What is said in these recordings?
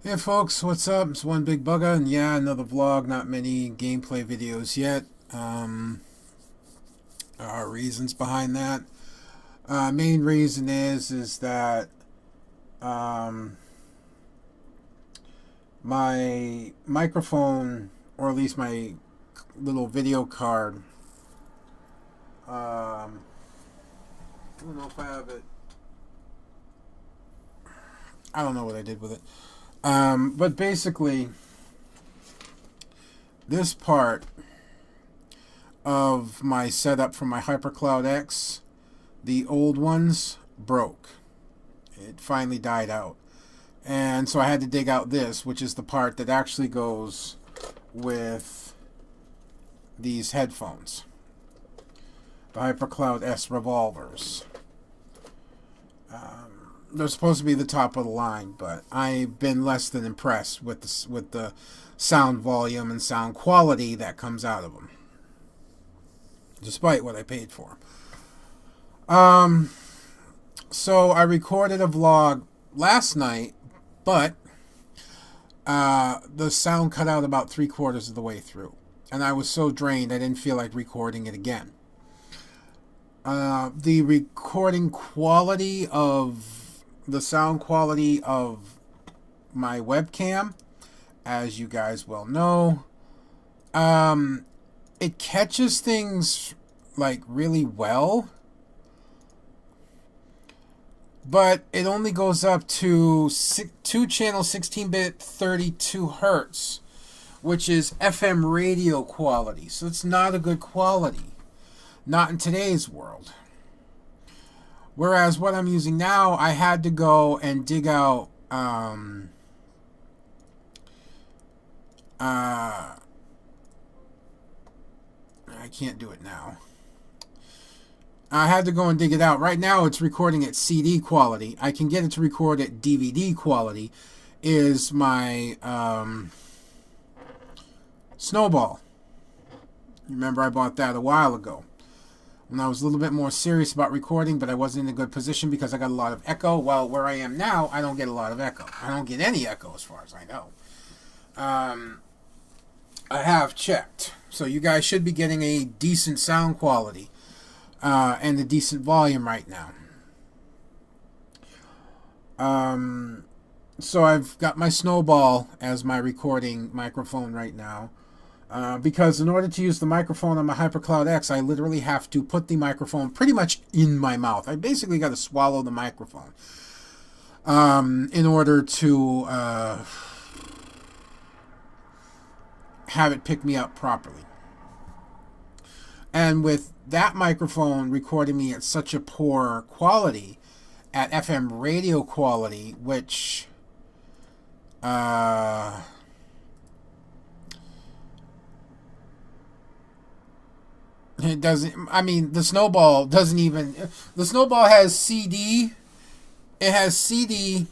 Hey folks, what's up? It's one big bugger, and yeah, another vlog. Not many gameplay videos yet. There are reasons behind that. Main reason is that um, my microphone, or at least my little video card, I don't know if I have it. I don't know what I did with it. But basically, this part of my setup for my HyperCloud X, the old ones broke. It finally died out. And so I had to dig out this, which is the part that actually goes with these headphones. The HyperCloud S Revolvers. They're supposed to be the top of the line, but I've been less than impressed with the sound volume and sound quality that comes out of them, despite what I paid for. So I recorded a vlog last night, but the sound cut out about 3/4 of the way through, and I was so drained I didn't feel like recording it again. The recording quality of the sound quality of my webcam, as you guys well know, it catches things like really well, but it only goes up to 2 channel 16-bit 32 hertz, which is FM radio quality. So it's not a good quality, not in today's world. Whereas what I'm using now, I had to go and dig out I can't do it now. I had to go and dig it out. Right now it's recording at CD quality. I can get it to record at DVD quality. Is my Snowball. Remember I bought that a while ago when I was a little bit more serious about recording, but I wasn't in a good position because I got a lot of echo. Well, where I am now, I don't get a lot of echo. I don't get any echo as far as I know. I have checked. So you guys should be getting a decent sound quality and a decent volume right now. So I've got my Snowball as my recording microphone right now. Because in order to use the microphone on my HyperCloud X, I literally have to put the microphone pretty much in my mouth. I basically got to swallow the microphone in order to have it pick me up properly. And with that microphone recording me at such a poor quality, at FM radio quality, which it doesn't. I mean, the Snowball doesn't even. The Snowball has CD. It has CD,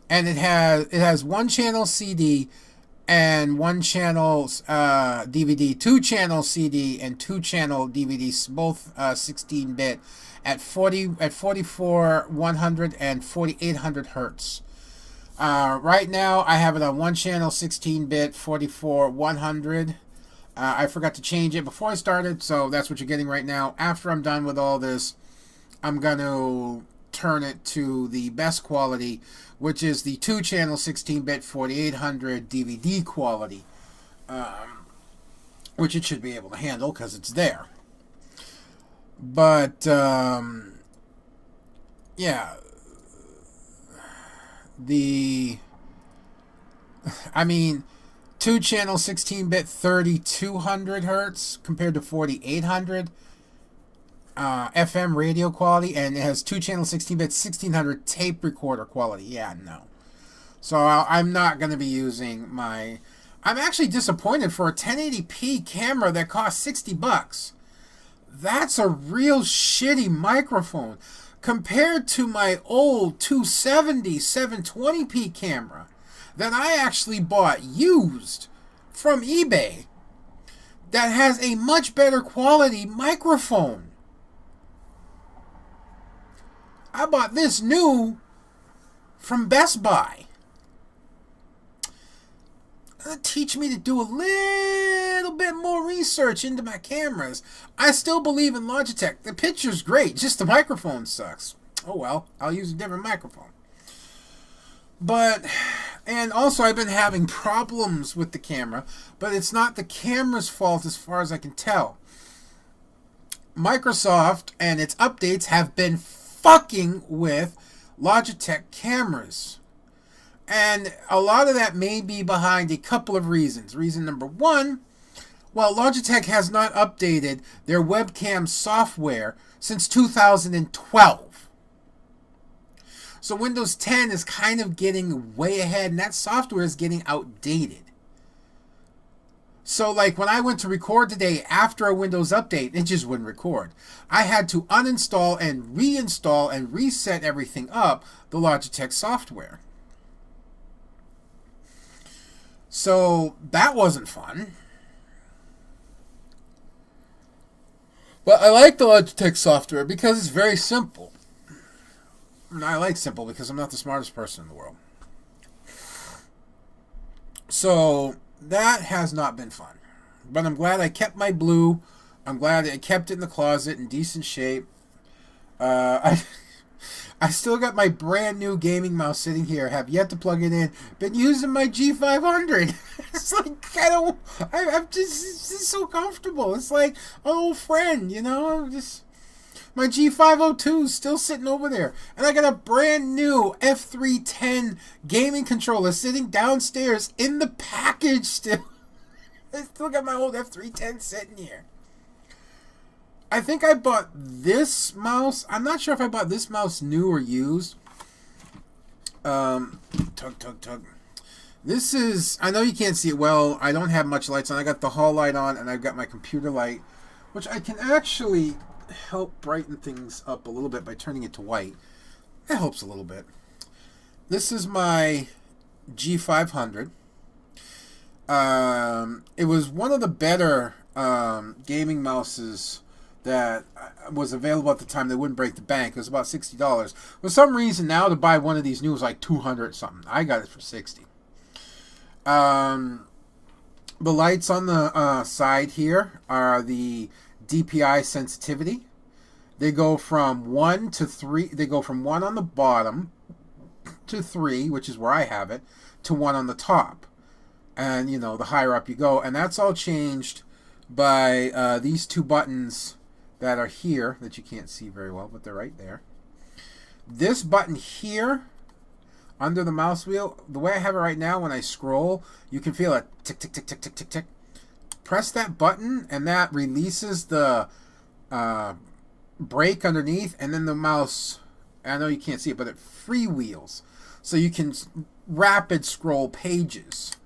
and it has 1 channel CD and 1 channel DVD, 2 channel CD and 2 channel DVDs, both 16-bit at 44 100 and 4800 hertz. Right now, I have it on 1 channel 16-bit 44 100. I forgot to change it before I started, so that's what you're getting right now. After I'm done with all this, I'm going to turn it to the best quality, which is the 2 channel 16-bit 4800 DVD quality, which it should be able to handle because it's there. But, yeah, I mean, 2 channel 16-bit 3200 hertz compared to 4800 FM radio quality, and it has 2 channel 16-bit 1600 tape recorder quality. Yeah, no. So I'm not going to be using my... I'm actually disappointed for a 1080p camera that costs $60. That's a real shitty microphone compared to my old 270 720p camera that I actually bought used from eBay that has a much better quality microphone. I bought this new from Best Buy. going to teach me to do a little bit more research into my cameras. I still believe in Logitech. The picture's great, just the microphone sucks. Oh well, I'll use a different microphone. But, and also I've been having problems with the camera, but it's not the camera's fault as far as I can tell. Microsoft and its updates have been fucking with Logitech cameras. And a lot of that may be behind a couple of reasons. Reason number one, well, Logitech has not updated their webcam software since 2012. So Windows 10 is kind of getting way ahead, and that software is getting outdated. So like when I went to record today after a Windows update, it just wouldn't record. I had to uninstall and reinstall and reset everything up, the Logitech software. So that wasn't fun. But I like the Logitech software because it's very simple. And I like simple because I'm not the smartest person in the world. So that has not been fun. But I'm glad I kept my blue. I'm glad I kept it in the closet in decent shape. I still got my brand new gaming mouse sitting here. Have yet to plug it in. Been using my G500. It's like, I'm just, it's just so comfortable. It's like an old friend, you know? My G502 is still sitting over there. And I got a brand new F310 gaming controller sitting downstairs in the package still. I still got my old F310 sitting here. I think I bought this mouse. I'm not sure if I bought this mouse new or used. Tug. This is, I know you can't see it well. I don't have much lights on. I got the hall light on and I've got my computer light, which I can actually help brighten things up a little bit by turning it to white. That helps a little bit. This is my G500. It was one of the better gaming mouses that was available at the time. They wouldn't break the bank. It was about $60. For some reason, now to buy one of these new is like $200 something. I got it for $60. The lights on the side here are the DPI sensitivity. They go from 1 to 3. They go from 1 on the bottom to 3, which is where I have it, to 1 on the top. And, you know, the higher up you go. And that's all changed by these two buttons that are here that you can't see very well, but they're right there. This button here under the mouse wheel, the way I have it right now, when I scroll, you can feel a tick, tick, tick, tick, tick, tick, tick. Press that button, and that releases the brake underneath, and then the mouse, I know you can't see it, but it freewheels. So you can rapid scroll pages.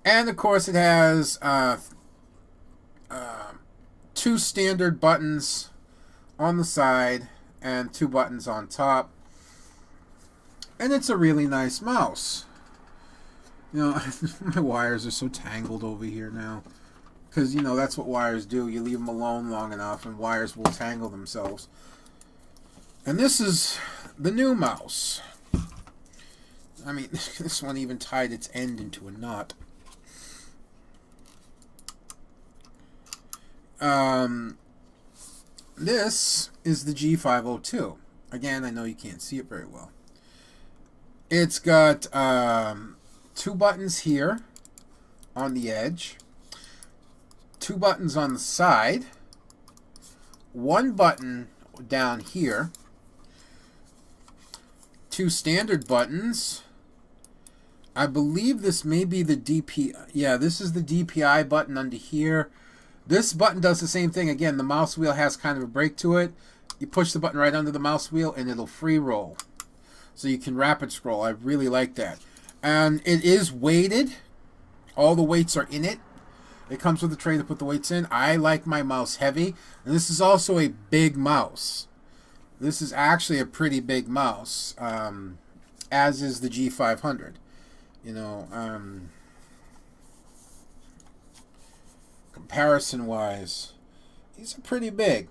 And, of course, it has 2 standard buttons on the side and 2 buttons on top. And it's a really nice mouse. You know, my wires are so tangled over here now. Because, you know, that's what wires do. You leave them alone long enough and wires will tangle themselves. And this is the new mouse. I mean, this one even tied its end into a knot. This is the G502. Again, I know you can't see it very well. It's got 2 buttons here on the edge, 2 buttons on the side, 1 button down here, 2 standard buttons. I believe this may be the DPI. Yeah, this is the DPI button under here. This button does the same thing. Again, the mouse wheel has kind of a brake to it. You push the button right under the mouse wheel and it'll free roll. So you can rapid scroll. I really like that. And it is weighted. All the weights are in it. It comes with a tray to put the weights in. I like my mouse heavy. And this is also a big mouse. This is actually a pretty big mouse. As is the G500. You know, comparison-wise, these are pretty big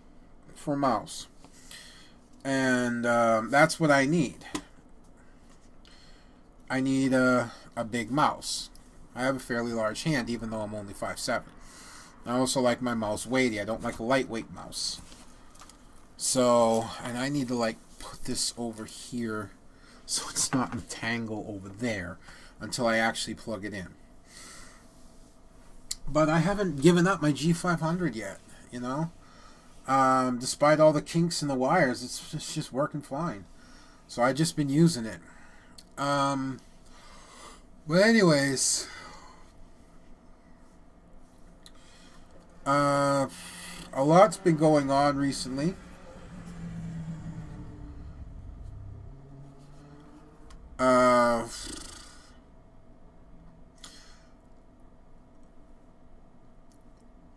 for a mouse. And that's what I need. I need a big mouse. I have a fairly large hand, even though I'm only 5'7". I also like my mouse weighty. I don't like a lightweight mouse. So, and I need to like put this over here so it's not entangled over there until I actually plug it in. But I haven't given up my G500 yet, you know. Despite all the kinks in the wires, it's just working fine. So I've just been using it. But anyways, a lot's been going on recently.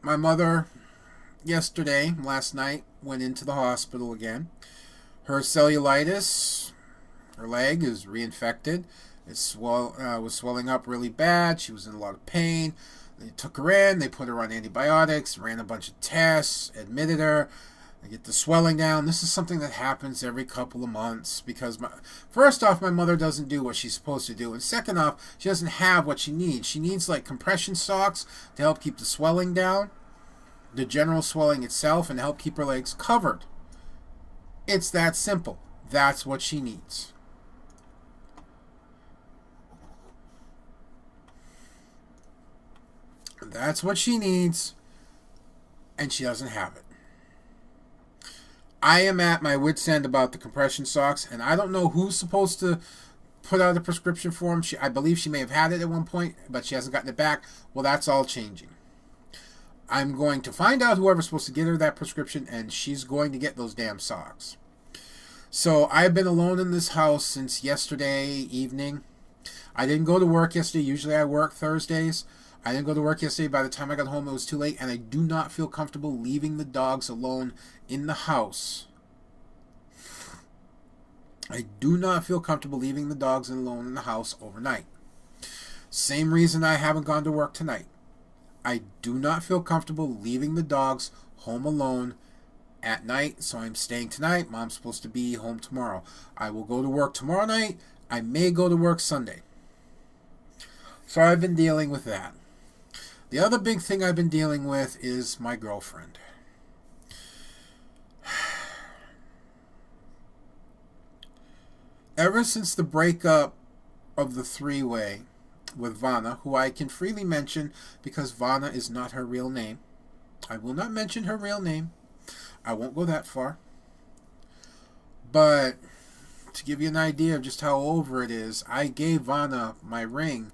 My mother, last night, went into the hospital again. Her cellulitis, her leg, is reinfected. It was swelling up really bad. She was in a lot of pain. They took her in. They put her on antibiotics, ran a bunch of tests, admitted her. They get the swelling down. This is something that happens every couple of months because, first off, my mother doesn't do what she's supposed to do. And second off, she doesn't have what she needs. She needs like compression socks to help keep the swelling down, the general swelling itself, and to help keep her legs covered. It's that simple. That's what she needs. That's what she needs, and she doesn't have it. I am at my wit's end about the compression socks, and I don't know who's supposed to put out a prescription for them. I believe she may have had it at one point, but she hasn't gotten it back. Well, that's all changing. I'm going to find out whoever's supposed to get her that prescription, and she's going to get those damn socks. So I've been alone in this house since yesterday evening. I didn't go to work yesterday. Usually I work Thursdays. I didn't go to work yesterday. By the time I got home, it was too late, and I do not feel comfortable leaving the dogs alone in the house. I do not feel comfortable leaving the dogs alone in the house overnight. Same reason I haven't gone to work tonight. I do not feel comfortable leaving the dogs home alone at night, so I'm staying tonight. Mom's supposed to be home tomorrow. I will go to work tomorrow night. I may go to work Sunday. So I've been dealing with that. The other big thing I've been dealing with is my girlfriend. Ever since the breakup of the three-way with Vanna, who I can freely mention because Vanna is not her real name. I will not mention her real name. I won't go that far. But to give you an idea of just how over it is, I gave Vanna my ring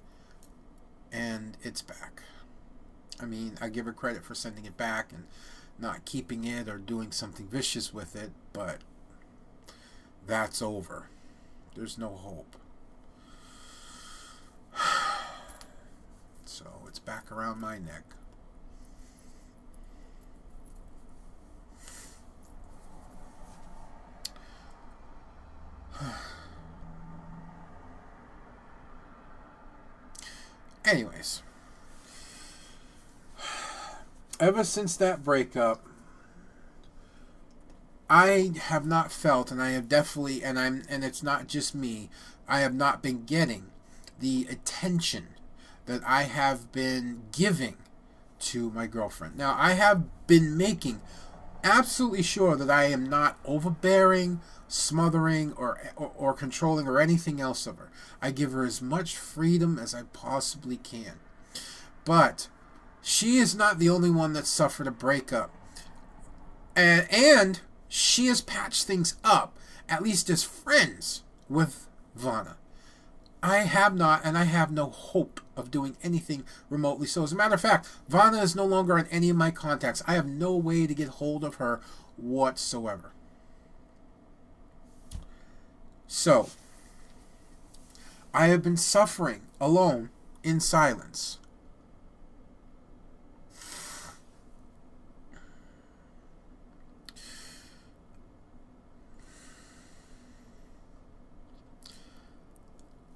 and it's back. I mean, I give her credit for sending it back and not keeping it or doing something vicious with it, but that's over. There's no hope. So it's back around my neck. Anyways, ever since that breakup, I have not felt, and I have definitely, and it's not just me, I have not been getting the attention that I have been giving to my girlfriend. Now, I have been making absolutely sure that I am not overbearing, smothering, or controlling, or anything else of her. I give her as much freedom as I possibly can. But she is not the only one that suffered a breakup. And she has patched things up, at least as friends, with Vanna. I have not, and I have no hope of doing anything remotely so. As a matter of fact, Vanna is no longer on any of my contacts. I have no way to get hold of her whatsoever. So, I have been suffering alone in silence.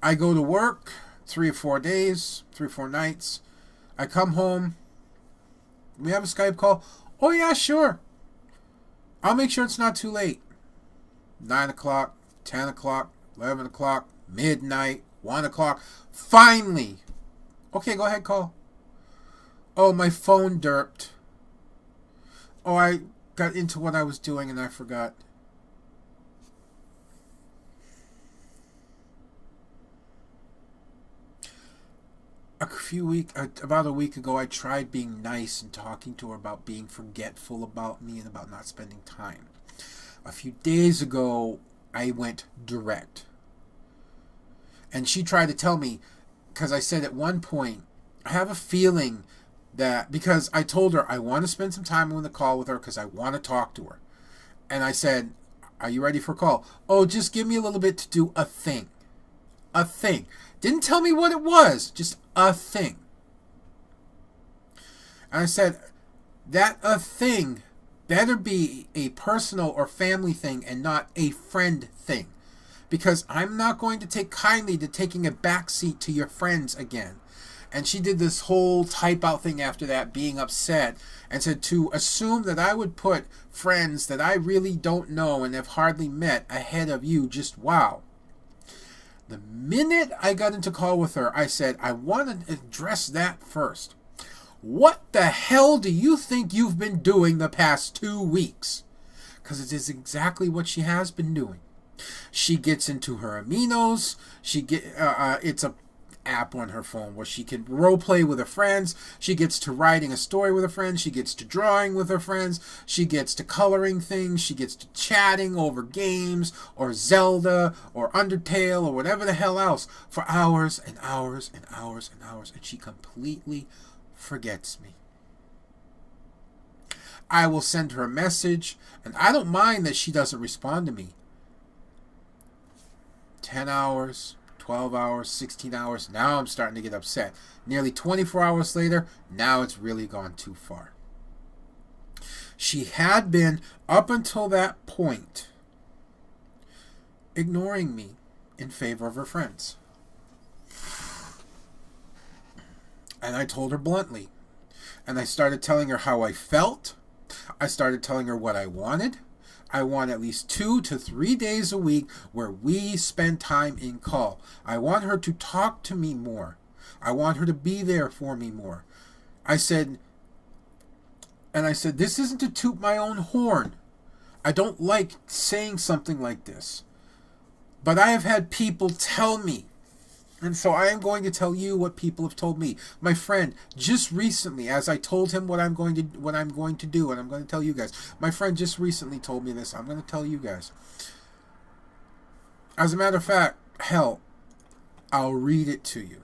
I go to work 3 or 4 days, 3 or 4 nights. I come home. We have a Skype call. Oh, yeah, sure. I'll make sure it's not too late. 9 o'clock, 10 o'clock, 11 o'clock, midnight, 1 o'clock. Finally, Okay, go ahead, call. Oh, my phone derped. Oh, I got into what I was doing and I forgot. About a week ago, I tried being nice and talking to her about being forgetful about me and about not spending time. A few days ago, I went direct. And she tried to tell me, because I said at one point, I have a feeling that, because I told her I want to spend some time on the call with her because I want to talk to her. And I said, are you ready for a call? Oh, just give me a little bit to do a thing. A thing. Didn't tell me what it was, just a thing. And I said, that a thing better be a personal or family thing and not a friend thing. Because I'm not going to take kindly to taking a backseat to your friends again. And she did this whole type out thing after that, being upset, and said to assume that I would put friends that I really don't know and have hardly met ahead of you, just wow. The minute I got into call with her, I said, I want to address that first. What the hell do you think you've been doing the past 2 weeks? Because it is exactly what she has been doing. She gets into her aminos. It's a app on her phone where she can role play with her friends. She gets to writing a story with her friends. She gets to drawing with her friends. She gets to coloring things. She gets to chatting over games or Zelda or Undertale or whatever the hell else for hours and hours and hours and hours, and she completely forgets me. I will send her a message, and I don't mind that she doesn't respond to me. 10 hours, 12 hours, 16 hours. Now I'm starting to get upset. Nearly 24 hours later, now it's really gone too far. She had been, up until that point, ignoring me in favor of her friends. And I told her bluntly. And I started telling her how I felt. I started telling her what I wanted. I want at least 2 to 3 days a week where we spend time in call. I want her to talk to me more. I want her to be there for me more. I said, this isn't to toot my own horn. I don't like saying something like this. But I have had people tell me. And so I am going to tell you what people have told me. My friend, just recently, as I told him what I'm going to do, and I'm going to tell you guys. My friend just recently told me this. I'm going to tell you guys. As a matter of fact, hell, I'll read it to you.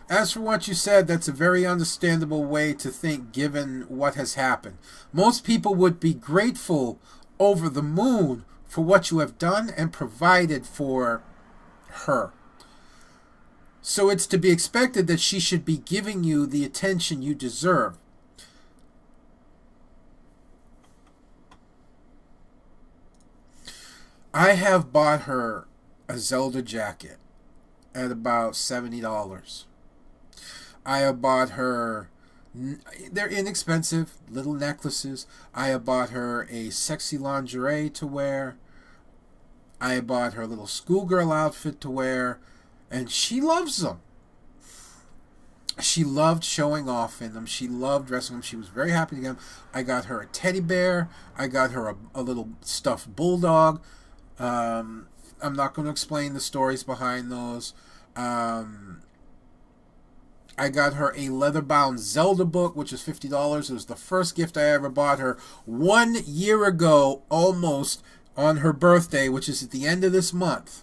As for what you said, that's a very understandable way to think given what has happened. Most people would be grateful over the moon for what you have done and provided for her. So it's to be expected that she should be giving you the attention you deserve. I have bought her a Zelda jacket at about $70. I have bought her, they're inexpensive, little necklaces. I have bought her a sexy lingerie to wear. I have bought her a little schoolgirl outfit to wear. And she loves them. She loved showing off in them. She loved dressing them. She was very happy to get them. I got her a teddy bear. I got her a little stuffed bulldog. I'm not going to explain the stories behind those. I got her a leather-bound Zelda book, which is $50. It was the first gift I ever bought her 1 year ago, almost, on her birthday, which is at the end of this month.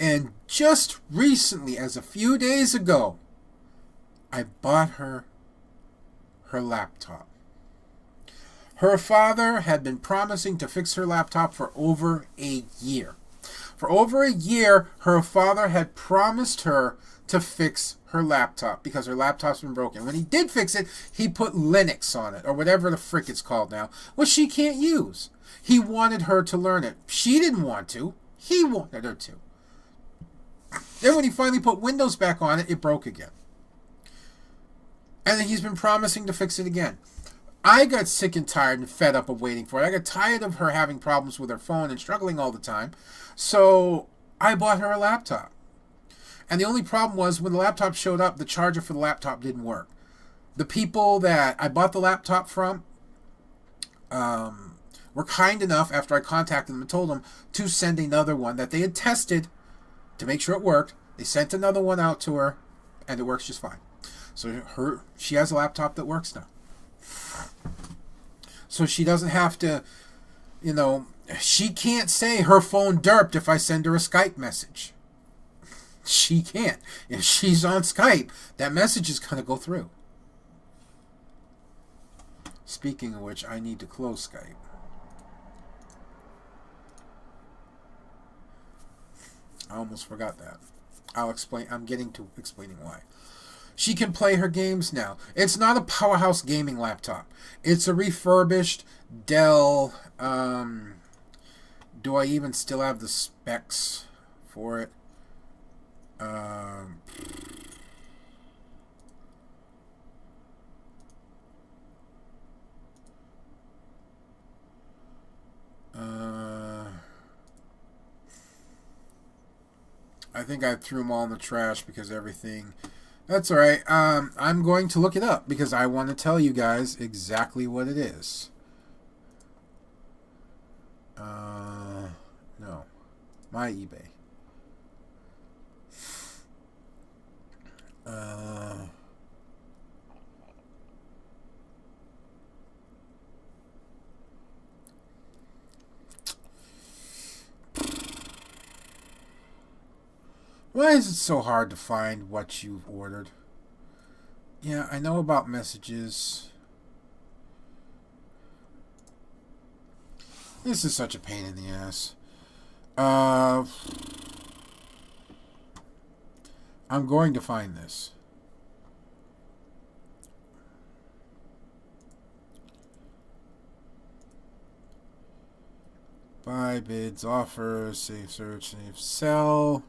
And just recently, as a few days ago, I bought her laptop. Her father had been promising to fix her laptop for over a year. For over a year, her father had promised her to fix her laptop because her laptop's been broken. When he did fix it, he put Linux on it, or whatever the frick it's called now, which she can't use. He wanted her to learn it. She didn't want to. He wanted her to. Then when he finally put Windows back on it, it broke again. And then he's been promising to fix it again. I got sick and tired and fed up of waiting for it. I got tired of her having problems with her phone and struggling all the time. So I bought her a laptop. And the only problem was when the laptop showed up, the charger for the laptop didn't work. The people that I bought the laptop from were kind enough, after I contacted them and told them, to send another one that they had tested to make sure it worked. They sent another one out to her, and it works just fine. So she has a laptop that works now. So she doesn't have to, she can't say her phone derped if I send her a Skype message. She can't. If she's on Skype, that message is going to go through. Speaking of which, I need to close Skype. I almost forgot that. I'll explain. I'm getting to explaining why. She can play her games now. It's not a powerhouse gaming laptop. It's a refurbished Dell. Do I even still have the specs for it? I think I threw them all in the trash because everything... That's alright. I'm going to look it up because I want to tell you guys exactly what it is. No. My eBay. Why is it so hard to find what you've ordered? Yeah, I know about messages. This is such a pain in the ass. I'm going to find this. Buy, bids, offers, save search, save sell.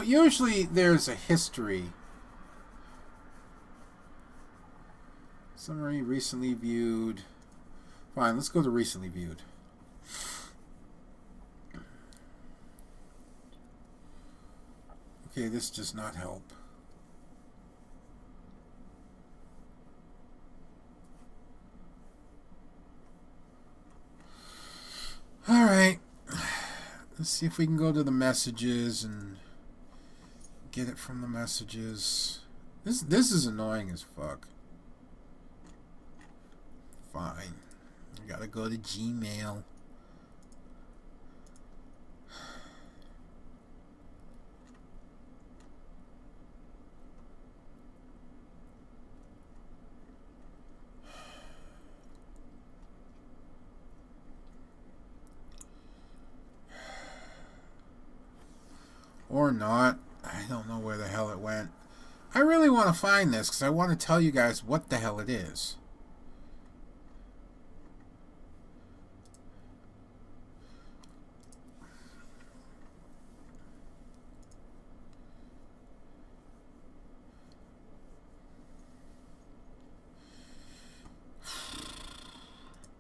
Usually there's a history. Summary, recently viewed. Fine, let's go to recently viewed. Okay, this does not help. Alright. Let's see if we can go to the messages and get it from the messages. This is annoying as fuck. Fine. I gotta go to Gmail. Or not. I don't know where the hell it went. I really want to find this because I want to tell you guys what the hell it is.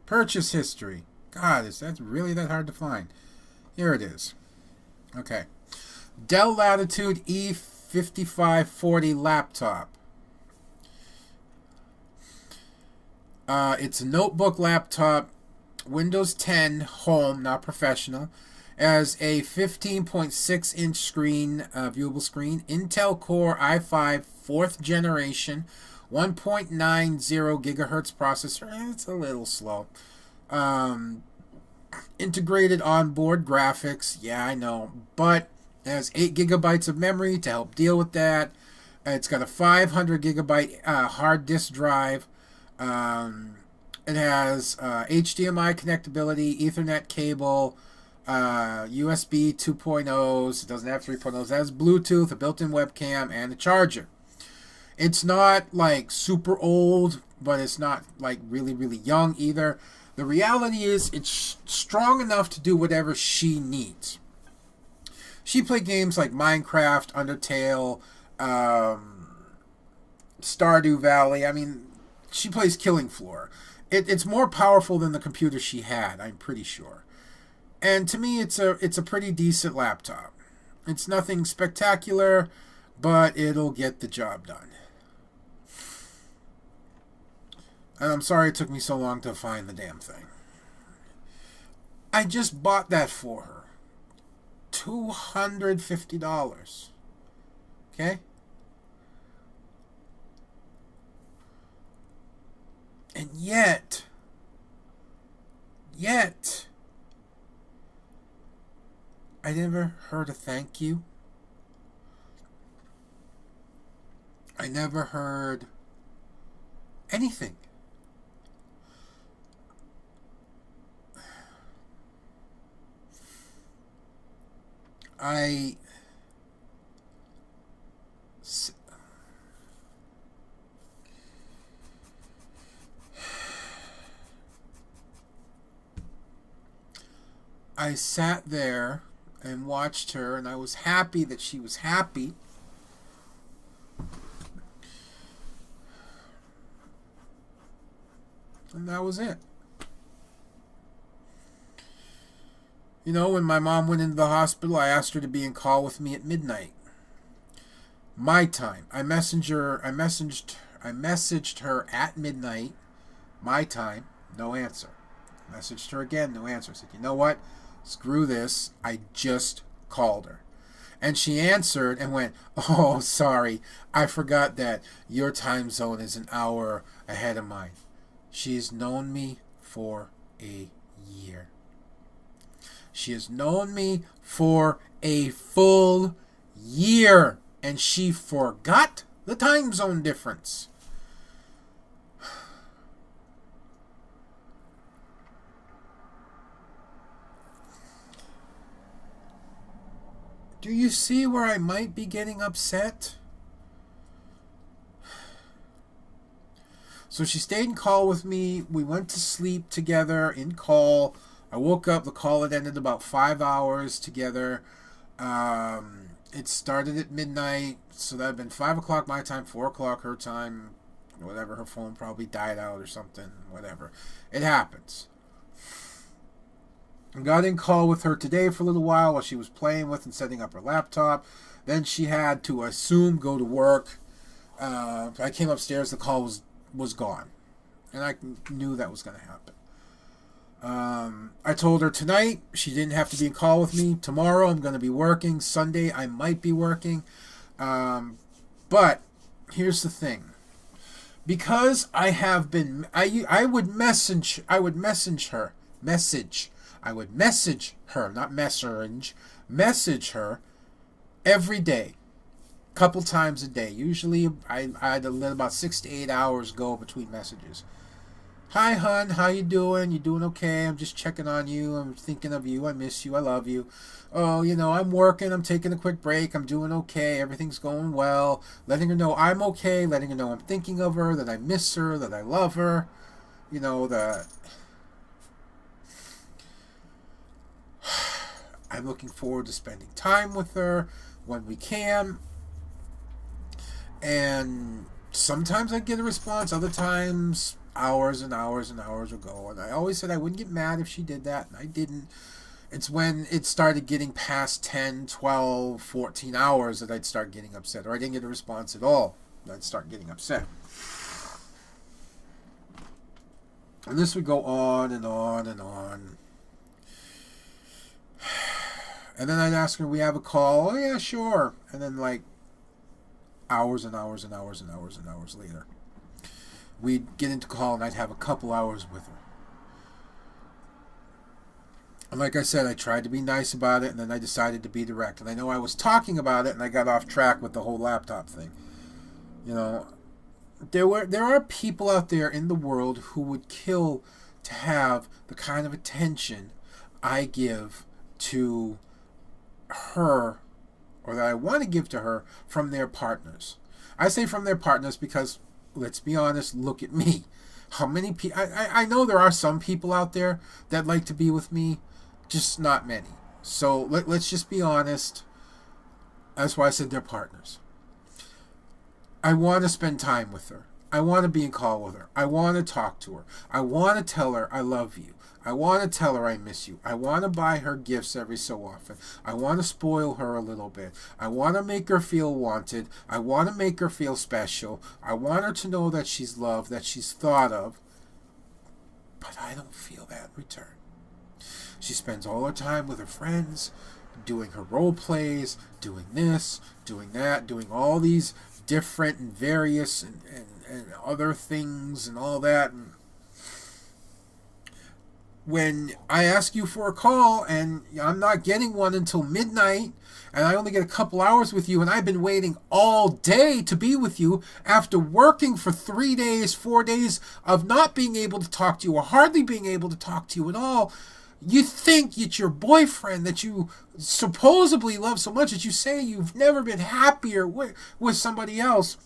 Purchase history. God, is that really that hard to find? Here it is. Okay. Dell Latitude E5540 laptop. It's a notebook laptop, Windows 10 home, not professional. As a 15.6 inch screen, viewable screen, Intel Core i5 4th generation, 1.90 gigahertz processor. It's a little slow. Integrated onboard graphics. Yeah, I know, but it has 8 gigabytes of memory to help deal with that. It's got a 500 gigabyte hard disk drive. It has HDMI connectability, Ethernet cable, USB 2.0s. It doesn't have 3.0s. It has Bluetooth, a built-in webcam, and a charger. It's not like super old, but it's not like really, really young either. The reality is it's strong enough to do whatever she needs. She played games like Minecraft, Undertale, Stardew Valley. I mean, she plays Killing Floor. It's more powerful than the computer she had, I'm pretty sure. And to me, it's a pretty decent laptop. It's nothing spectacular, but it'll get the job done. And I'm sorry it took me so long to find the damn thing. I just bought that for her. $250. Okay? And yet, I never heard a thank you. I never heard anything. I sat there and watched her, and I was happy that she was happy. And that was it. You know, when my mom went into the hospital, I asked her to be in call with me at midnight. My time. I messaged her at midnight. My time. No answer. Messaged her again. No answer. I said, you know what? Screw this. I just called her. And she answered and went, oh, sorry. I forgot that your time zone is an hour ahead of mine. She's known me for a year. She has known me for a full year. And she forgot the time zone difference. Do you see where I might be getting upset? So she stayed in call with me. We went to sleep together in call. I woke up. The call had ended about 5 hours together. It started at midnight, so that had been 5 o'clock my time, 4 o'clock her time, whatever. Her phone probably died out or something, whatever. It happens. I got in call with her today for a little while she was playing with and setting up her laptop. Then she had to, assume, go to work. I came upstairs, the call was gone. And I knew that was going to happen. I told her tonight she didn't have to be in call with me. Tomorrow I'm going to be working. Sunday I might be working. But here's the thing. Because I have been, I would message her, message her every day, couple times a day. Usually I had let about 6 to 8 hours go between messages. Hi, hon. How you doing? You doing okay? I'm just checking on you. I'm thinking of you. I miss you. I love you. Oh, you know, I'm working. I'm taking a quick break. I'm doing okay. Everything's going well. Letting her know I'm okay. Letting her know I'm thinking of her, that I miss her, that I love her. You know, that I'm looking forward to spending time with her when we can. And sometimes I get a response. Other times hours and hours and hours ago, and I always said I wouldn't get mad if she did that, and I didn't. It's when it started getting past 10, 12, 14 hours that I'd start getting upset, or I didn't get a response at all, I'd start getting upset. And this would go on and on and on. And then I'd ask her, we have a call? Oh yeah, sure. And then like hours and hours and hours and hours and hours later, we'd get into call and I'd have a couple hours with her. And like I said, I tried to be nice about it, and then I decided to be direct. And I know I was talking about it, and I got off track with the whole laptop thing. You know, there are people out there in the world who would kill to have the kind of attention I give to her, or that I want to give to her, from their partners. I say from their partners because, let's be honest, look at me. How many people? I know there are some people out there that like to be with me, just not many. So let's just be honest. That's why I said they're partners. I want to spend time with her. I want to be in call with her. I want to talk to her. I want to tell her I love you. I want to tell her I miss you. I want to buy her gifts every so often. I want to spoil her a little bit. I want to make her feel wanted. I want to make her feel special. I want her to know that she's loved, that she's thought of. But I don't feel that in return. She spends all her time with her friends, doing her role plays, doing this, doing that, doing all these different and various and other things and all that. And when I ask you for a call and I'm not getting one until midnight and I only get a couple hours with you and I've been waiting all day to be with you after working for 3 days, 4 days of not being able to talk to you or hardly being able to talk to you at all, you think it's your boyfriend that you supposedly love so much that you say you've never been happier with somebody else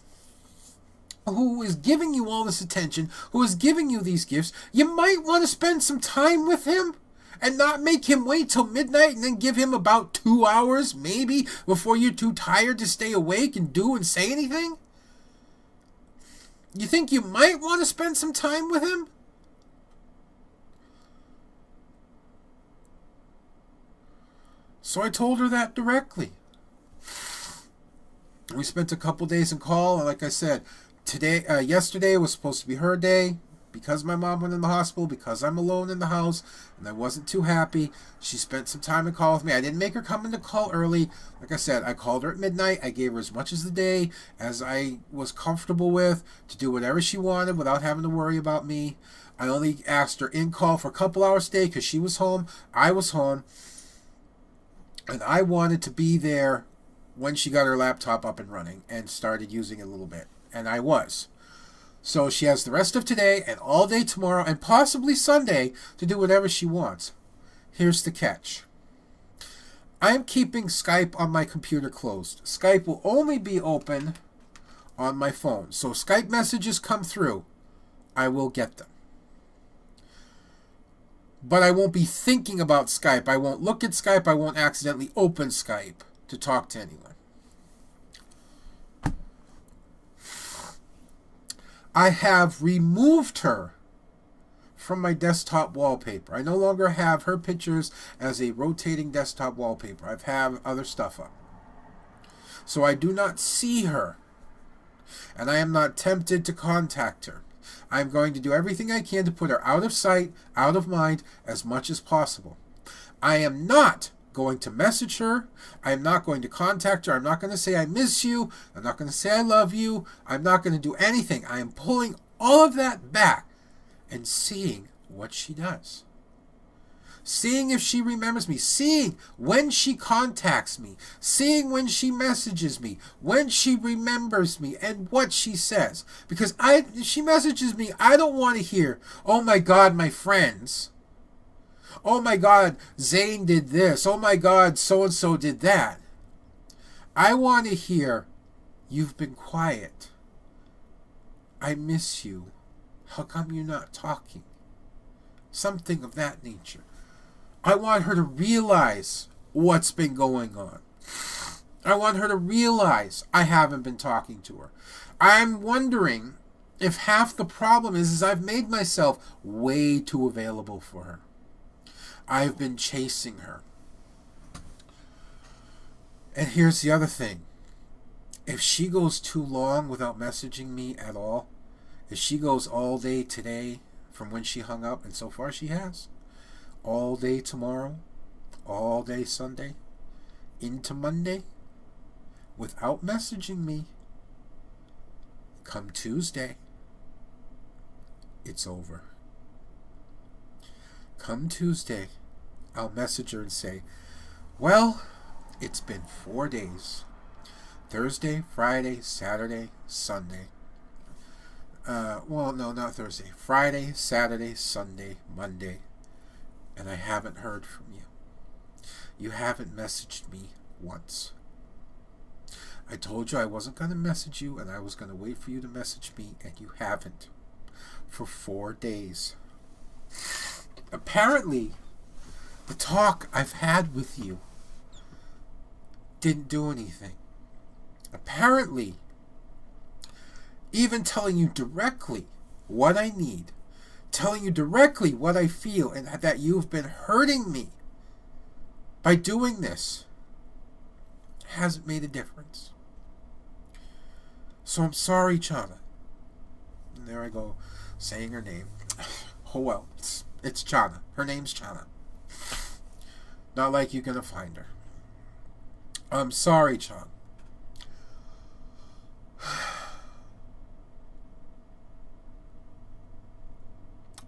who is giving you all this attention, who is giving you these gifts. You might want to spend some time with him and not make him wait till midnight and then give him about 2 hours maybe before you're too tired to stay awake and do and say anything. You think you might want to spend some time with him? So I told her that directly. We spent a couple days in call, and like I said, yesterday was supposed to be her day. Because my mom went in the hospital, because I'm alone in the house, and I wasn't too happy, she spent some time in call with me. I didn't make her come into call early. Like I said, I called her at midnight. I gave her as much as the day as I was comfortable with to do whatever she wanted without having to worry about me. I only asked her in call for a couple hours stay because she was home. I was home. And I wanted to be there when she got her laptop up and running and started using it a little bit. And I was. So she has the rest of today and all day tomorrow and possibly Sunday to do whatever she wants. Here's the catch. I am keeping Skype on my computer closed. Skype will only be open on my phone. So Skype messages come through. I will get them. But I won't be thinking about Skype. I won't look at Skype. I won't accidentally open Skype to talk to anyone. I have removed her from my desktop wallpaper. I no longer have her pictures as a rotating desktop wallpaper. I have other stuff up. So I do not see her. And I am not tempted to contact her. I'm going to do everything I can to put her out of sight, out of mind, as much as possible. I am not going to message her. I am not going to contact her. I'm not going to say I miss you. I'm not going to say I love you. I'm not going to do anything. I am pulling all of that back and seeing what she does. Seeing if she remembers me, seeing when she contacts me, seeing when she messages me, when she remembers me, and what she says. Because if she messages me, I don't want to hear, oh my God, my friends. Oh my God, Zane did this. Oh my God, so-and-so did that. I want to hear, you've been quiet. I miss you. How come you're not talking? Something of that nature. I want her to realize what's been going on. I want her to realize I haven't been talking to her. I'm wondering if half the problem is I've made myself way too available for her. I've been chasing her. And here's the other thing. If she goes too long without messaging me at all, if she goes all day today from when she hung up, and so far she has, all day tomorrow, all day Sunday, into Monday, without messaging me, come Tuesday, it's over. Come Tuesday, I'll message her and say, well, it's been 4 days. Thursday, Friday, Saturday, Sunday. Well, no, not Thursday. Friday, Saturday, Sunday, Monday. And I haven't heard from you. You haven't messaged me once. I told you I wasn't going to message you and I was going to wait for you to message me, and you haven't. for 4 days. Apparently, the talk I've had with you didn't do anything. Apparently, even telling you directly what I need, telling you directly what I feel, and that you've been hurting me by doing this, hasn't made a difference. So I'm sorry, Chana. And there I go, saying her name. Oh well, it's Chana. Her name's Chana. Not like you're gonna find her. I'm sorry, Chana.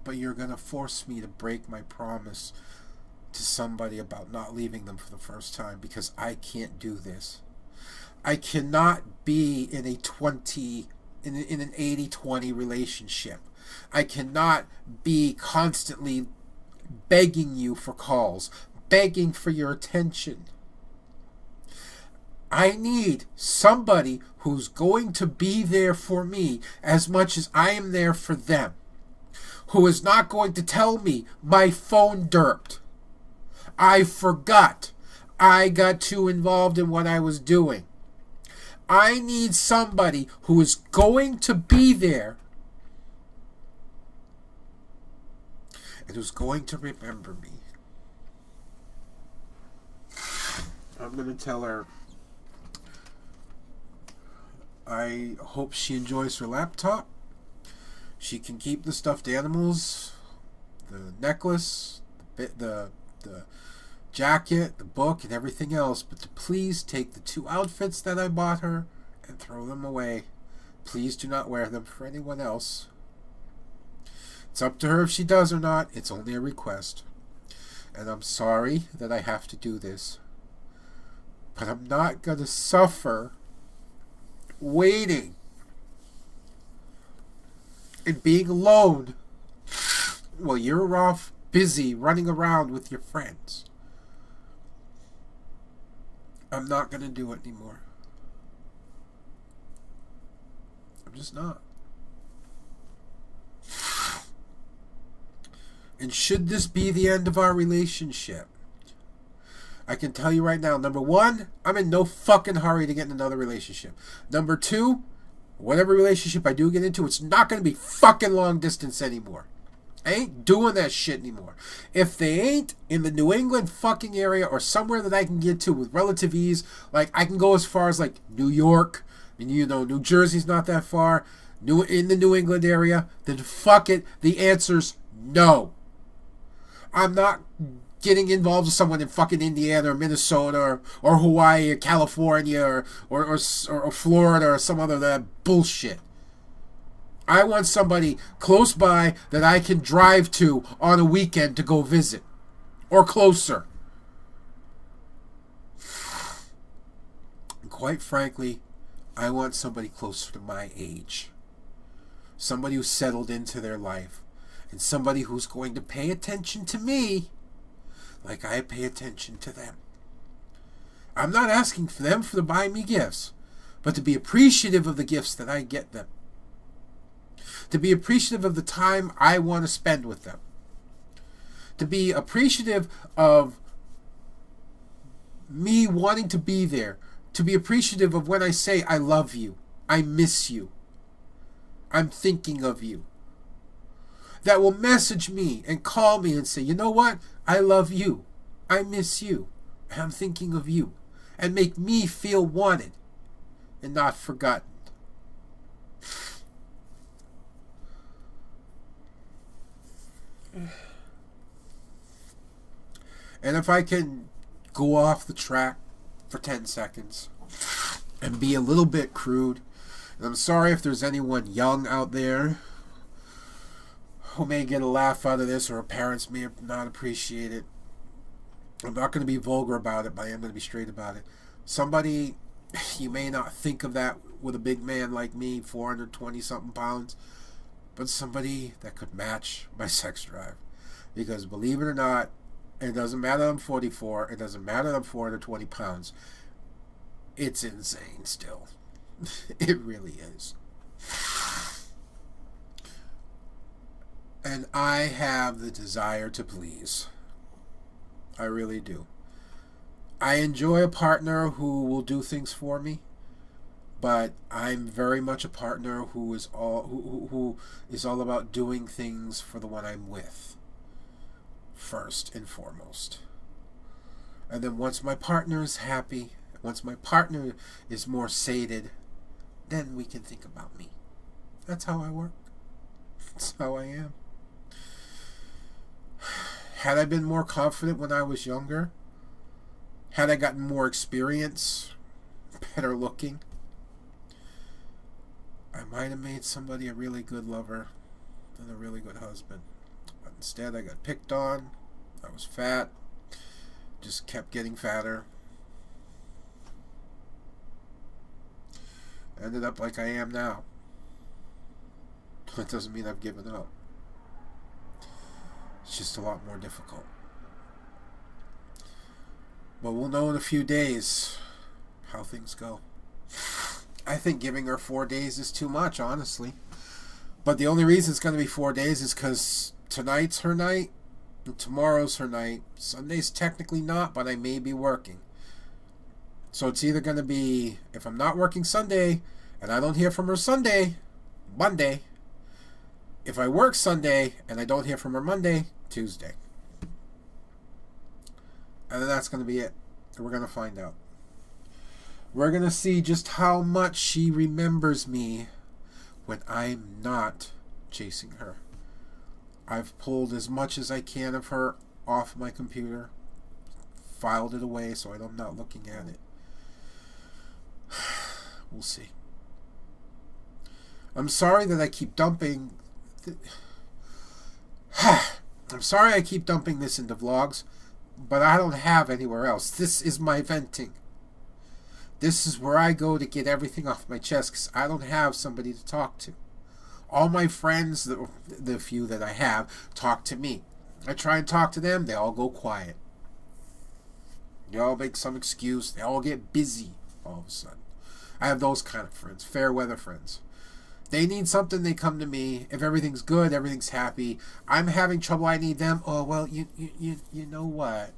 But you're gonna force me to break my promise to somebody about not leaving them for the first time, because I can't do this. I cannot be in a 20 in an 80-20 relationship. I cannot be constantly begging you for calls, begging for your attention. I need somebody who's going to be there for me as much as I am there for them, who is not going to tell me my phone derped. I forgot. I got too involved in what I was doing. I need somebody who is going to be there and who's going to remember me. I'm going to tell her I hope she enjoys her laptop. She can keep the stuffed animals, the necklace, the jacket, the book, and everything else, but to please take the 2 outfits that I bought her and throw them away. Please do not wear them for anyone else. It's up to her if she does or not. It's only a request. And I'm sorry that I have to do this. But I'm not going to suffer waiting and being alone while you're off busy running around with your friends. I'm not going to do it anymore. I'm just not. And should this be the end of our relationship, I can tell you right now, number 1, I'm in no fucking hurry to get in another relationship. Number 2, whatever relationship I do get into, it's not going to be fucking long distance anymore. I ain't doing that shit anymore. If they ain't in the New England fucking area or somewhere that I can get to with relative ease, like I can go as far as like New York, and you know, New Jersey's not that far, in the New England area, then fuck it. The answer's no. I'm not getting involved with someone in fucking Indiana or Minnesota or Hawaii or California or Florida or some other that bullshit. I want somebody close by that I can drive to on a weekend to go visit. Or closer. And quite frankly, I want somebody closer to my age. Somebody who's settled into their life. And somebody who's going to pay attention to me like I pay attention to them. I'm not asking for them to buy me gifts, but to be appreciative of the gifts that I get them. To be appreciative of the time I want to spend with them. To be appreciative of me wanting to be there. To be appreciative of when I say I love you, I miss you, I'm thinking of you. That will message me and call me and say, you know what? I love you. I miss you. And I'm thinking of you. And make me feel wanted and not forgotten. And if I can go off the track for 10 seconds and be a little bit crude, and I'm sorry if there's anyone young out there who may get a laugh out of this, or her parents may not appreciate it. I'm not going to be vulgar about it, but I am going to be straight about it. Somebody, you may not think of that with a big man like me, 420-something pounds, but somebody that could match my sex drive. Because believe it or not, it doesn't matter I'm 44, it doesn't matter I'm 420 pounds. It's insane still. It really is. And I have the desire to please. I really do. I enjoy a partner who will do things for me, but I'm very much a partner who is all about doing things for the one I'm with, first and foremost. And then once my partner is happy, once my partner is more sated, then we can think about me. That's how I work. That's how I am. Had I been more confident when I was younger, had I gotten more experience, better looking, I might have made somebody a really good lover and a really good husband. But instead, I got picked on. I was fat. Just kept getting fatter. Ended up like I am now. That doesn't mean I've given up. It's just a lot more difficult. But we'll know in a few days how things go. I think giving her 4 days is too much, honestly. But the only reason it's going to be 4 days is because tonight's her night and tomorrow's her night. Sunday's technically not, but I may be working. So it's either going to be, if I'm not working Sunday and I don't hear from her Sunday, Monday. If I work Sunday and I don't hear from her Monday, Tuesday. And then that's going to be it. We're going to find out. We're going to see just how much she remembers me when I'm not chasing her. I've pulled as much as I can of her off my computer, filed it away so I'm not looking at it. We'll see. I'm sorry that I keep dumping... I'm sorry I keep dumping this into vlogs, but I don't have anywhere else. This is my venting. This is where I go to get everything off my chest because I don't have somebody to talk to. All my friends, the few that I have, talk to me. I try and talk to them, they all go quiet. They all make some excuse. They all get busy all of a sudden. I have those kind of friends, fair weather friends. They need something, they come to me. If everything's good, everything's happy. I'm having trouble, I need them. Oh, well, you know what?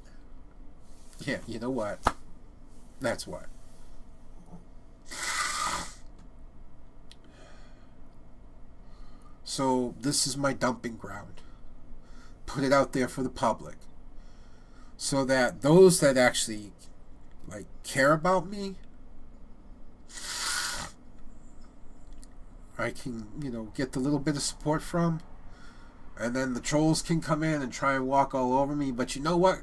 Yeah, you know what? That's what. So this is my dumping ground. Put it out there for the public. So that those that actually care about me, I can, get the little bit of support from. And then the trolls can come in and try and walk all over me. But you know what?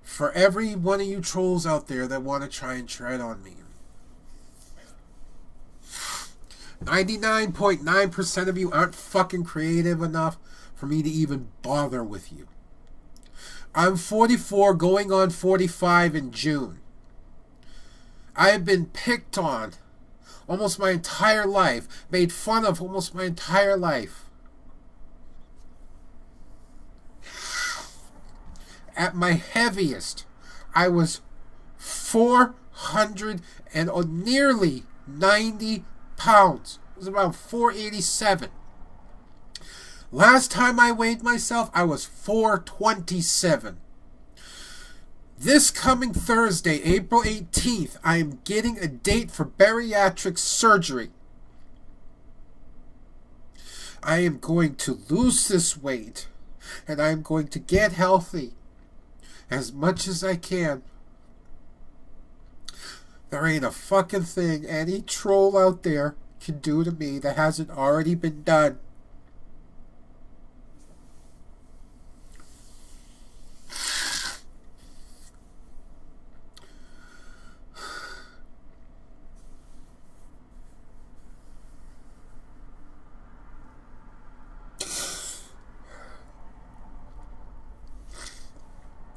For every one of you trolls out there that want to try and tread on me, 99.9% of you aren't fucking creative enough for me to even bother with you. I'm 44 going on 45 in June. I have been picked on almost my entire life, made fun of almost my entire life. At my heaviest, I was 400 and nearly 90 pounds. It was about 487. Last time I weighed myself, I was 427. This coming Thursday, April 18th, I am getting a date for bariatric surgery. I am going to lose this weight, and I am going to get healthy as much as I can. There ain't a fucking thing any troll out there can do to me that hasn't already been done.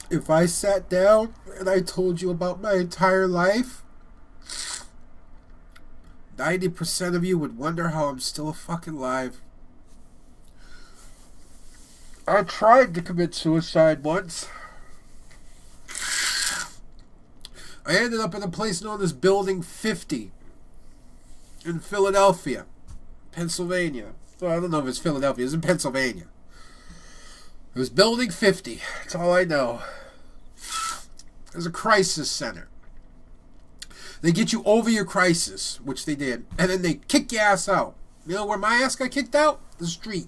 If I sat down and I told you about my entire life, 90% of you would wonder how I'm still fucking alive. I tried to commit suicide once. I ended up in a place known as Building 50 in Philadelphia, Pennsylvania. Well, I don't know if it's Philadelphia. It was in Pennsylvania. It was Building 50. That's all I know. There's a crisis center. They get you over your crisis, which they did, and then they kick your ass out. You know where my ass got kicked out? The street.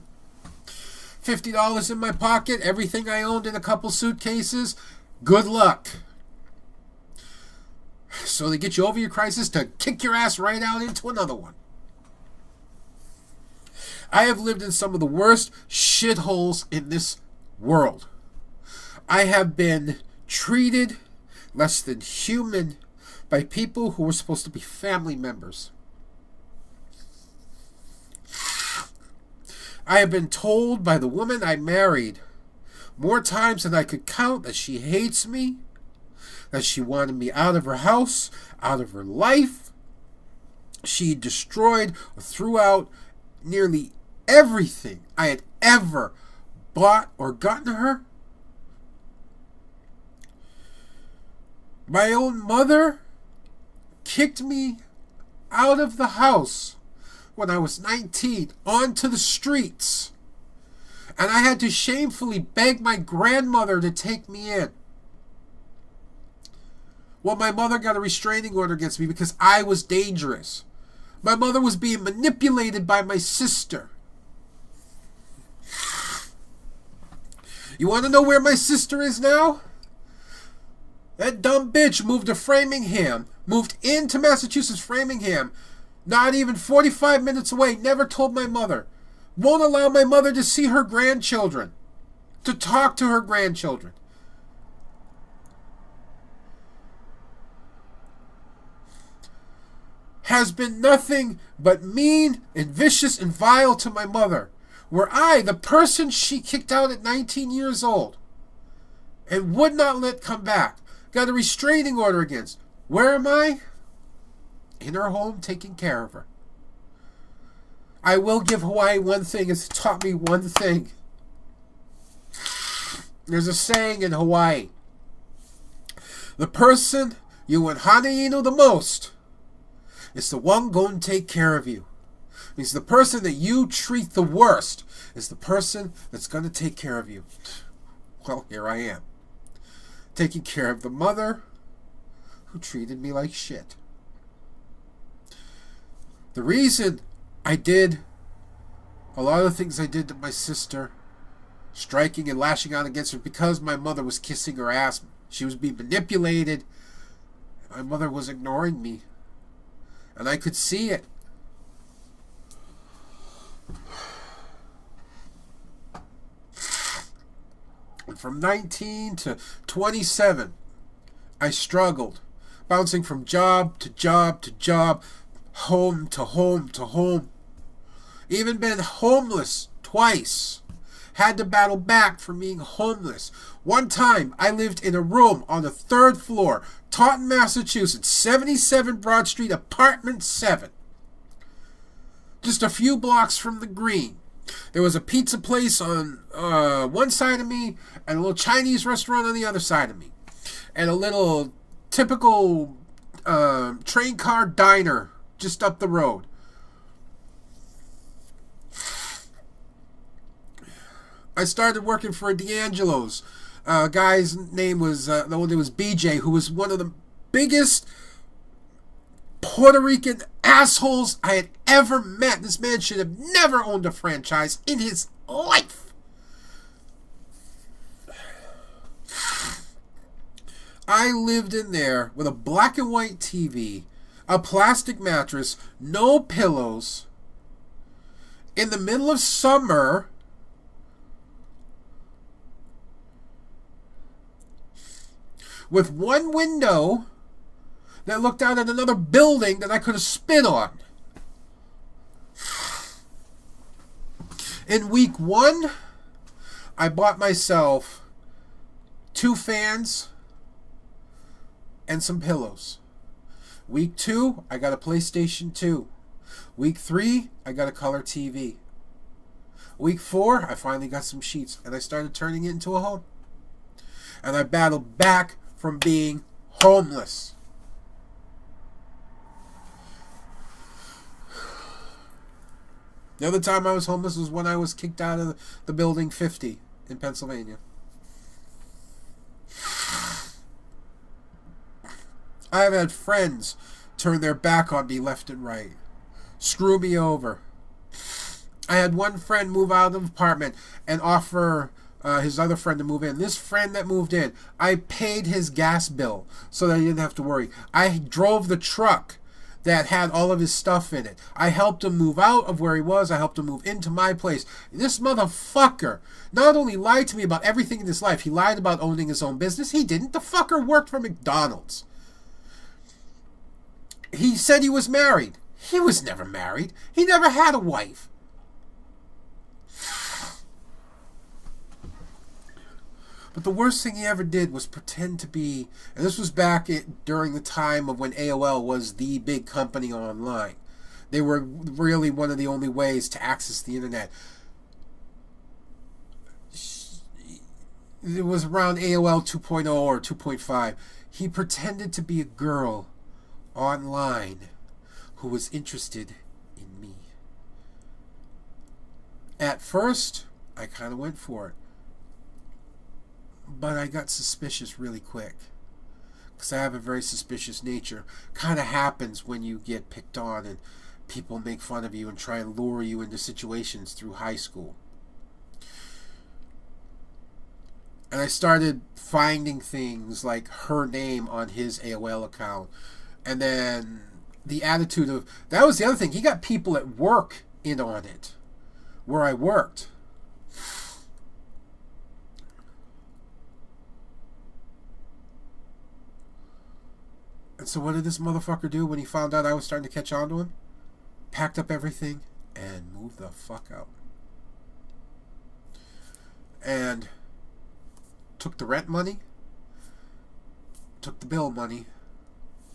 $50 in my pocket, everything I owned in a couple suitcases. Good luck. So they get you over your crisis to kick your ass right out into another one. I have lived in some of the worst shitholes in this world. I have been treated less than human by people who were supposed to be family members. I have been told by the woman I married more times than I could count that she hates me, that she wanted me out of her house, out of her life. She destroyed or threw out nearly everything I had ever bought or gotten her. My own mother kicked me out of the house when I was 19 onto the streets. And I had to shamefully beg my grandmother to take me in. Well, my mother got a restraining order against me because I was dangerous. My mother was being manipulated by my sister. You want to know where my sister is now? That dumb bitch moved to Framingham. Moved into Massachusetts, Framingham. Not even 45 minutes away. Never told my mother. Won't allow my mother to see her grandchildren. To talk to her grandchildren. Has been nothing but mean and vicious and vile to my mother. Were I the person she kicked out at 19 years old and would not let come back, got a restraining order against, where am I? In her home, taking care of her. I will give Hawaii one thing. It's taught me one thing. There's a saying in Hawaii. The person you want hanainu the most is the one going to take care of you. Means the person that you treat the worst is the person that's going to take care of you. Well, here I am. Taking care of the mother who treated me like shit. The reason I did a lot of the things I did to my sister, striking and lashing out against her, because my mother was kissing her ass. She was being manipulated. My mother was ignoring me. And I could see it. And from 19 to 27, I struggled, bouncing from job to job to job, home to home to home. Even been homeless twice. Had to battle back from being homeless. One time, I lived in a room on the 3rd floor, Taunton, Massachusetts, 77 Broad Street, apartment 7. Just a few blocks from the Green. There was a pizza place on one side of me and a little Chinese restaurant on the other side of me. And a little typical train car diner just up the road. I started working for D'Angelo's. Guy's name was, it was BJ, who was one of the biggest Puerto Rican assholes I had ever met. This man should have never owned a franchise in his life. I lived in there with a black and white TV, a plastic mattress, no pillows, in the middle of summer, with one window that looked out at another building that I could have spit on. In week 1, I bought myself 2 fans and some pillows. Week 2, I got a PlayStation 2. Week 3, I got a color TV. Week 4, I finally got some sheets and I started turning it into a home. And I battled back from being homeless. The other time I was homeless was when I was kicked out of the building 50 in Pennsylvania. I have had friends turn their back on me left and right. Screw me over. I had one friend move out of the apartment and offer his other friend to move in. This friend that moved in, I paid his gas bill so that he didn't have to worry. I drove the truck that had all of his stuff in it. I helped him move out of where he was. I helped him move into my place. This motherfucker not only lied to me about everything in his life, he lied about owning his own business. He didn't. The fucker worked for McDonald's. He said he was married. He was never married. He never had a wife. But the worst thing he ever did was pretend to be, and this was back during the time of when AOL was the big company online. They were really one of the only ways to access the internet. It was around AOL 2.0 or 2.5. He pretended to be a girl online who was interested in me. At first, I kind of went for it. But I got suspicious really quick. Because I have a very suspicious nature. Kind of happens when you get picked on and people make fun of you and try and lure you into situations through high school. And I started finding things like her name on his AOL account. And then the attitude of... That was the other thing. He got people at work in on it. Where I worked. And so what did this motherfucker do when he found out I was starting to catch on to him? Packed up everything and moved the fuck out. And took the rent money, took the bill money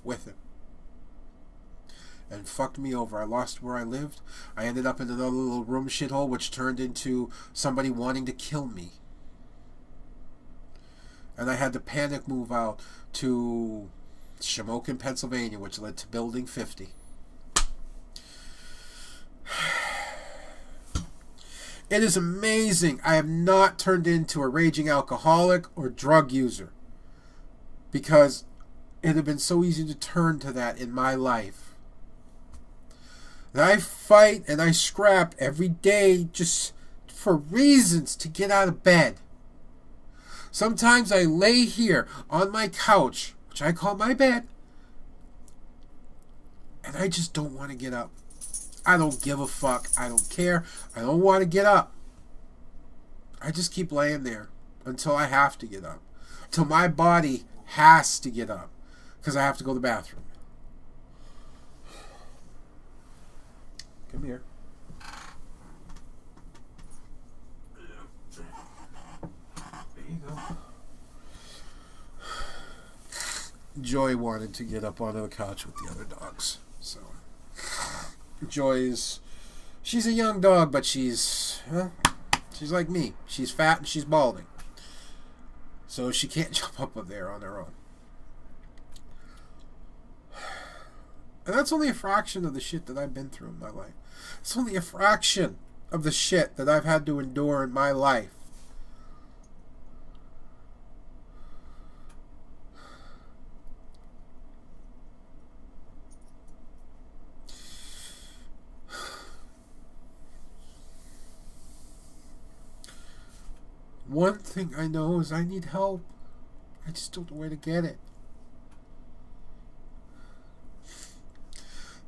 with him. And fucked me over. I lost where I lived. I ended up in another little room shithole which turned into somebody wanting to kill me. And I had to panic move out to Shamokin, Pennsylvania, which led to Building 50. It is amazing. I have not turned into a raging alcoholic or drug user because it had been so easy to turn to that in my life. And I fight and I scrap every day just for reasons to get out of bed. Sometimes I lay here on my couch, which I call my bed, and I just don't want to get up. I don't give a fuck. I don't care. I don't want to get up. I just keep laying there until I have to get up. Until my body has to get up because I have to go to the bathroom. Come here. There you go. Joy wanted to get up onto the couch with the other dogs. So, she's a young dog, but she's like me. She's fat and she's balding. So she can't jump up there on her own. And that's only a fraction of the shit that I've been through in my life. It's only a fraction of the shit that I've had to endure in my life. One thing I know is I need help. I just don't know where to get it.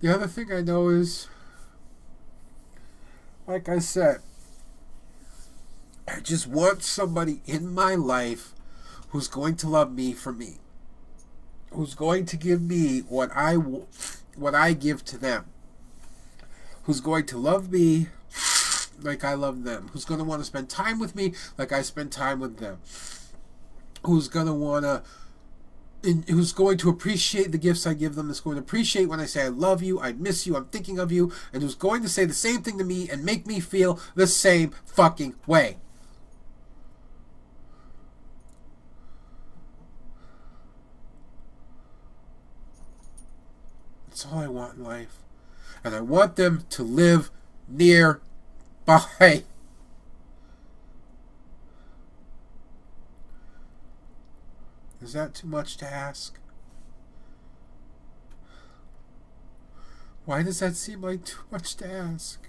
The other thing I know is, like I said, I just want somebody in my life who's going to love me for me. Who's going to give me what I give to them. Who's going to love me like I love them. Who's going to want to spend time with me like I spend time with them. Who's going to appreciate the gifts I give them. That's going to appreciate when I say I love you, I miss you, I'm thinking of you. And who's going to say the same thing to me and make me feel the same fucking way. That's all I want in life. And I want them to live near by. Is that too much to ask? Why does that seem like too much to ask?